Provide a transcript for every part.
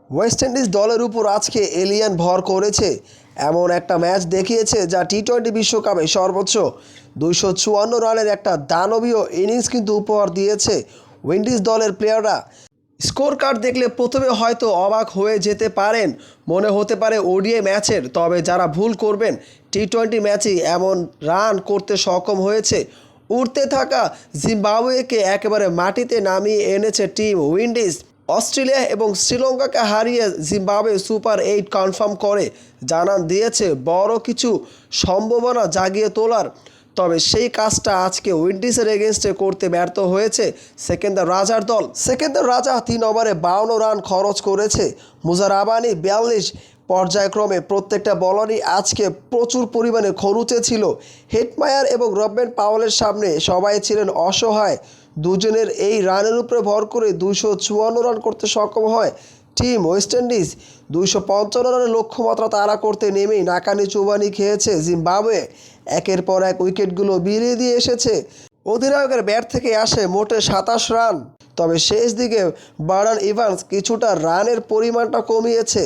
West Indies দলের উপর আজকে এলিয়ান ভর করেছে এমন একটা ম্যাচ দেখিয়েছে যা টি-20 বিশ্বকাপে সর্বোচ্চ 254 রানের একটা দানবীয় ইনিংস কিন্তু উপহার দিয়েছে উইন্ডিজ দলের প্লেয়াররা। স্কোর কার্ড দেখলে প্রথমে হয়তো অবাক হয়ে যেতে পারেন, মনে হতে পারে ওডিআই ম্যাচের, তবে যারা ভুল করবেন টি-20 ম্যাচেই এমন রান করতে সক্ষম হয়েছে। উঠতে থাকা জিম্বাবুয়েকে একেবারে মাটিতে নামিয়ে এনেছে টিম উইন্ডিজ। অস্ট্রেলিয়া এবং শ্রীলঙ্কাকে হারিয়ে জিম্বাবুয়ে সুপার 8 কনফার্ম করে জানান দিয়েছে বড় কিছু সম্ভাবনা জাগিয়ে তোলার। তবে সেই কাজটা আজকে উইন্ডিজের এগেনস্টে করতে ব্যর্থ হয়েছে সেকেন্দার রাজার দল। সেকেন্দার রাজা 3 ওভারে 52 রান খরচ করেছে। মুজার রাবানি 42। পর্যায়ক্রমে প্রত্যেকটা বলারই আজকে প্রচুর পরিমাণে খরুচে ছিল। হেটমায়ার এবং রবম্যান পাওয়েলের সামনে সবাই ছিলেন অসহায়। দুজনের এই রানের উপরে ভর করে 254 রান করতে সক্ষম হয় টিম ওয়েস্ট ইন্ডিজ। 255 রানের লক্ষ্যমাত্রা তাড়া করতে নেমেই নাকানি চুবানি খেয়েছে জিম্বাবুয়ে। একের পর এক উইকেটগুলো বিলিয়ে দিয়ে এসেছে। অধিনায়কের ব্যাট থেকে আসে মোটে 27 রান, তবে শেষ দিকে বার্নার ইভান্স কিছুটা রানের পরিমাণটা কমিয়েছে।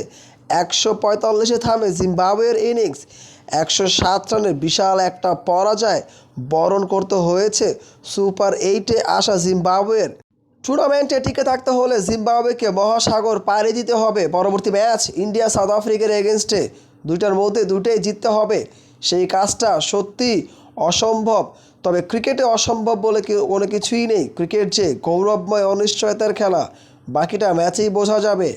145-এ থামে জিম্বাবুয়ের ইনিংস। 107 রানের বিশাল একটা পরাজয় বরণ করতে হয়েছে সুপার 8-এ আসা জিম্বাবুয়ের। টুর্নামেন্টে টিকে থাকতে হলে জিম্বাবুয়েকে মহাসাগর পাড়ি দিতে হবে। পরবর্তী ম্যাচ ইন্ডিয়া সাউথ আফ্রিকার এগেনস্টে, দুইটার মধ্যে দুটোই জিততে হবে। সেই কাজটা সত্যি অসম্ভব, তবে ক্রিকেটে অসম্ভব বলে কোনো কিছুই নেই। ক্রিকেট যে গৌরবময় অনিশ্চয়তার খেলা, বাকিটা ম্যাচেই বোঝা যাবে।